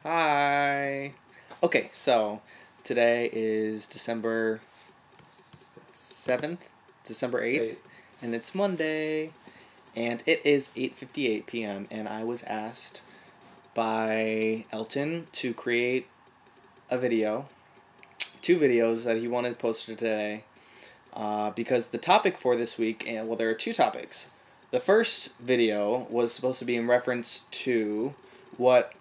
Hi. Okay, so today is December 7th, December 8th, and it's Monday, and it is 8:58 p.m., and I was asked by Elton to create a video, two videos that he wanted posted today, because the topic for this week, and well, there are two topics. The first video was supposed to be in reference to what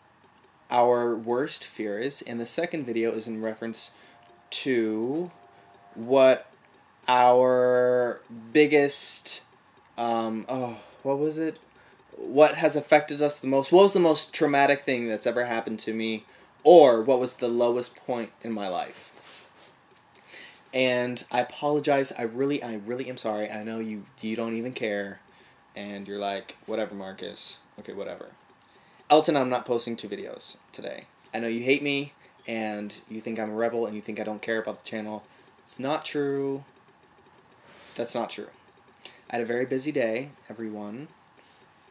our worst fear is, and the second video is in reference to what our biggest, what was it? What has affected us the most? What was the most traumatic thing that's ever happened to me? Or what was the lowest point in my life? And I apologize. I really am sorry. I know you don't even care, and you're like, whatever, Marcus. Okay, whatever. Elton, I'm not posting two videos today. I know you hate me, and you think I'm a rebel, and you think I don't care about the channel. It's not true. That's not true. I had a very busy day, everyone.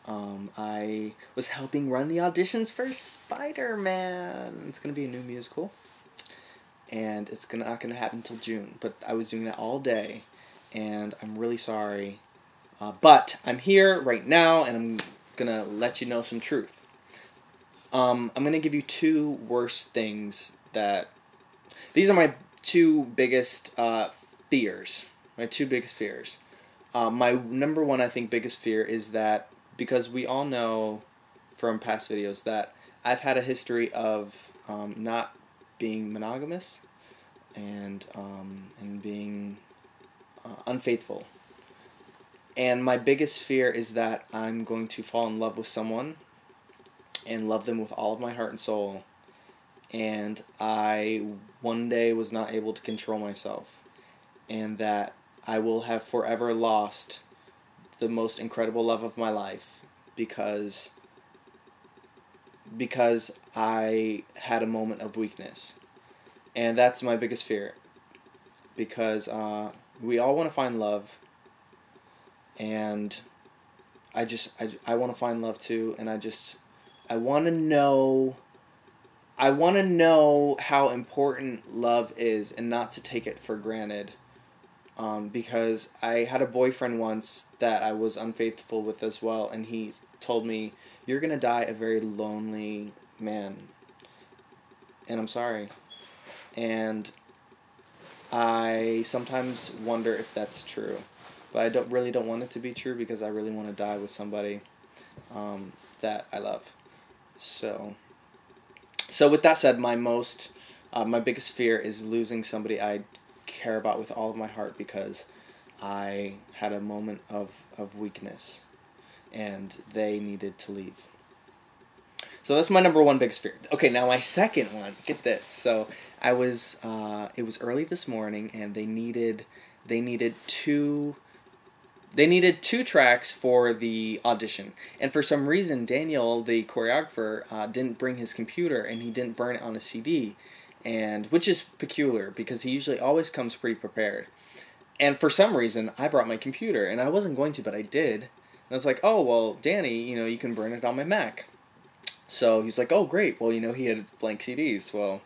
I was helping run the auditions for Spider-Man. It's going to be a new musical, and it's not going to happen until June. But I was doing that all day, and I'm really sorry. But I'm here right now, and I'm going to let you know some truth. I'm going to give you two worst things that... These are my two biggest fears. My two biggest fears. My number one, I think, biggest fear is that, because we all know from past videos that I've had a history of not being monogamous and being unfaithful. And my biggest fear is that I'm going to fall in love with someone and love them with all of my heart and soul, and I one day was not able to control myself, and that I will have forever lost the most incredible love of my life because I had a moment of weakness. And that's my biggest fear, because we all want to find love, and I want to find love too, and I want to know how important love is, and not to take it for granted. Because I had a boyfriend once that I was unfaithful with as well, and he told me, "You're gonna die a very lonely man." And I'm sorry. And I sometimes wonder if that's true. But I really don't want it to be true, because I really want to die with somebody that I love. So with that said, my biggest fear is losing somebody I care about with all of my heart, because I had a moment of weakness and they needed to leave. So that's my number one biggest fear. Okay, now my second one, get this. So I was it was early this morning, and they needed two tracks for the audition. And for some reason, Daniel, the choreographer, didn't bring his computer, and he didn't burn it on a CD, and which is peculiar, because he usually always comes pretty prepared. And for some reason, I brought my computer, and I wasn't going to, but I did. And I was like, "Oh, well, Danny, you can burn it on my Mac." So he's like, "Oh, great. Well, he had blank CDs. Well,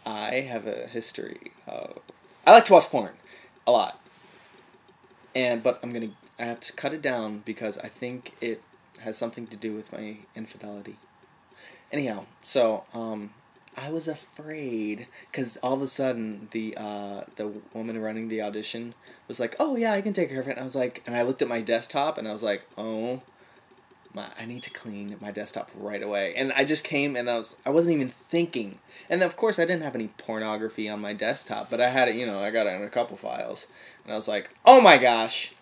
I have a history of... I like to watch porn a lot. But I have to cut it down, because I think it has something to do with my infidelity. Anyhow, so I was afraid, because all of a sudden the woman running the audition was like, "Oh yeah, I can take care of it." And I was like, and I looked at my desktop, and I was like, "Oh, I need to clean my desktop right away." And I just came, and I wasn't even thinking. And of course, I didn't have any pornography on my desktop, but I had it, I got it in a couple files. And I was like, "Oh my gosh,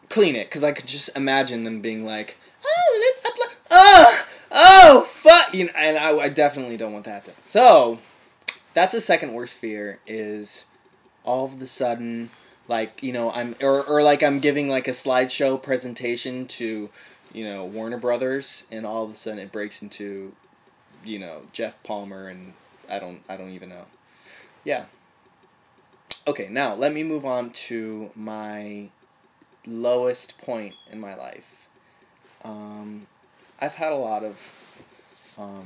clean it," because I could just imagine them being like, "Oh, let's upload. Oh, fuck," and I definitely don't want that to happen. So that's the second worst fear, is all of a sudden, like, I'm giving like a slideshow presentation to, Warner Brothers, and all of a sudden it breaks into, Jeff Palmer, and I don't even know. Yeah. Okay, now let me move on to my lowest point in my life. I've had a lot of um,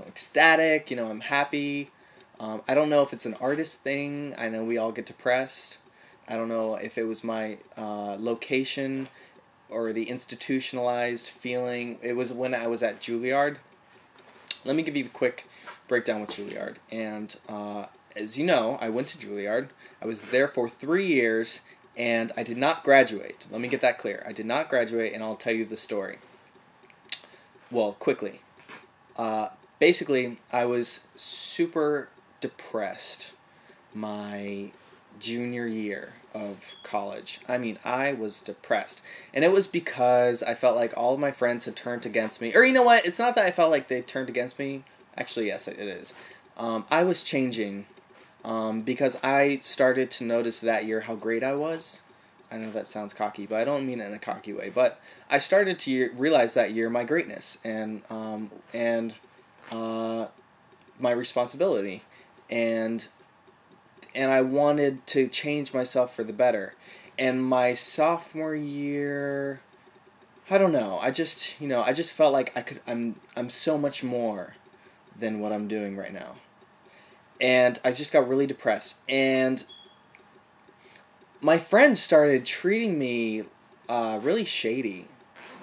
ecstatic. I'm happy. I don't know if it's an artist thing. I know we all get depressed. I don't know if it was my location or the institutionalized feeling. It was when I was at Juilliard. Let me give you the quick breakdown with Juilliard. And as you know, I went to Juilliard. I was there for 3 years, and I did not graduate. Let me get that clear. I did not graduate, and I'll tell you the story. Well, quickly. Basically, I was super depressed my junior year of college. I mean, I was depressed. And it was because I felt like all of my friends had turned against me. Or you know what? It's not that I felt like they turned against me. Actually, yes, it is. I was changing because I started to notice that year how great I was. I know that sounds cocky, but I don't mean it in a cocky way. But I started to realize that year my greatness and my responsibility. And I wanted to change myself for the better. And my sophomore year, I don't know. I just felt like I'm so much more than what I'm doing right now. And I just got really depressed. And my friends started treating me really shady.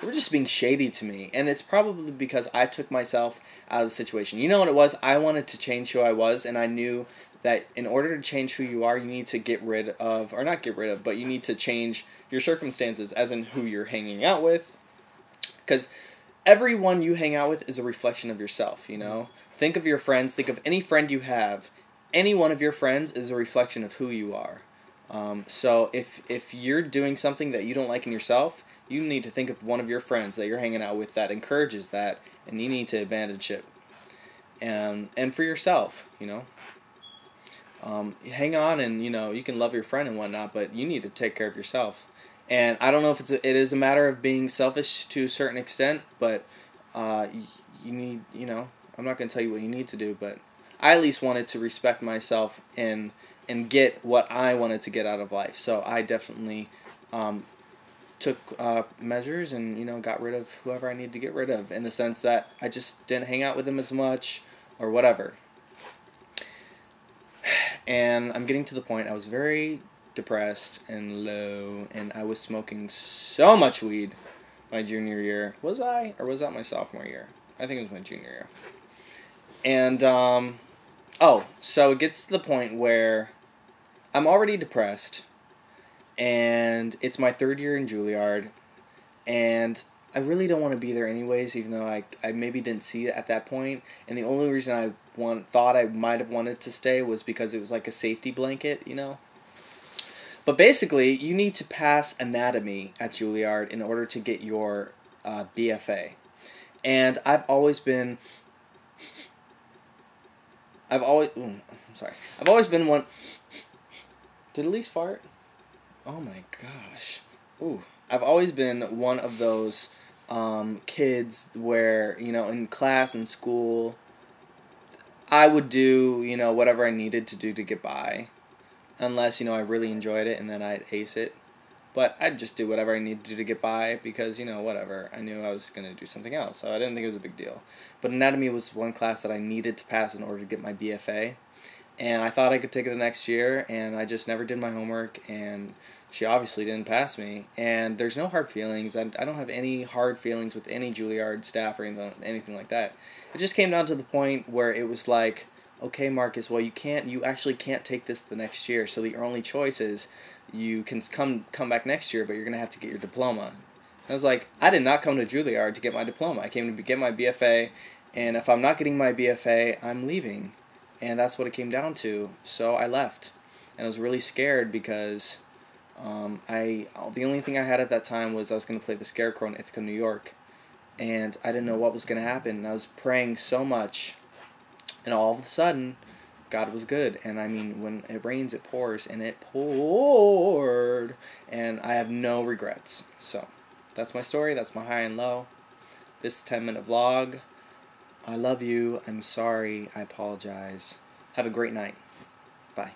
They were just being shady to me. And it's probably because I took myself out of the situation. You know what it was? I wanted to change who I was, and I knew that in order to change who you are, you need to get rid of, or not get rid of, but you need to change your circumstances, as in who you're hanging out with. Because everyone you hang out with is a reflection of yourself, Think of your friends. Think of any friend you have. Any one of your friends is a reflection of who you are. So if you're doing something that you don't like in yourself, you need to think of one of your friends that you're hanging out with that encourages that, and you need to abandon it. And for yourself, hang on, and you can love your friend and whatnot, but you need to take care of yourself. And I don't know if it is a matter of being selfish to a certain extent, but you need, I'm not going to tell you what you need to do, but I at least wanted to respect myself and get what I wanted to get out of life. So I definitely took measures and got rid of whoever I needed to get rid of, in the sense that I just didn't hang out with them as much or whatever. And I'm getting to the point, I was very depressed and low, and I was smoking so much weed my junior year. Was I? Or was that my sophomore year? I think it was my junior year. And, so it gets to the point where I'm already depressed, and it's my 3rd year in Juilliard, and I really don't want to be there anyways, even though I maybe didn't see it at that point. And the only reason I thought I might have wanted to stay was because it was like a safety blanket, But basically, you need to pass anatomy at Juilliard in order to get your BFA. And I've always been one. Did Elise fart? Oh my gosh. Ooh. I've always been one of those kids where, in class and school, I would do, whatever I needed to do to get by. Unless, I really enjoyed it, and then I'd ace it. But I'd just do whatever I needed to do to get by because, whatever. I knew I was going to do something else, so I didn't think it was a big deal. But anatomy was one class that I needed to pass in order to get my BFA. And I thought I could take it the next year, and I just never did my homework, and she obviously didn't pass me. And there's no hard feelings. I don't have any hard feelings with any Juilliard staff or anything like that. It just came down to the point where it was like, okay, Marcus, well, you actually can't take this the next year, so your only choice is you can come back next year, but you're going to have to get your diploma. And I was like, I did not come to Juilliard to get my diploma. I came to get my BFA, and if I'm not getting my BFA, I'm leaving. And that's what it came down to. So I left. And I was really scared because the only thing I had at that time was I was going to play the Scarecrow in Ithaca, New York. And I didn't know what was going to happen. And I was praying so much. And all of a sudden, God was good. And I mean, when it rains, it pours. And it poured. And I have no regrets. So that's my story. That's my high and low. This 10-minute vlog. I love you. I'm sorry. I apologize. Have a great night. Bye.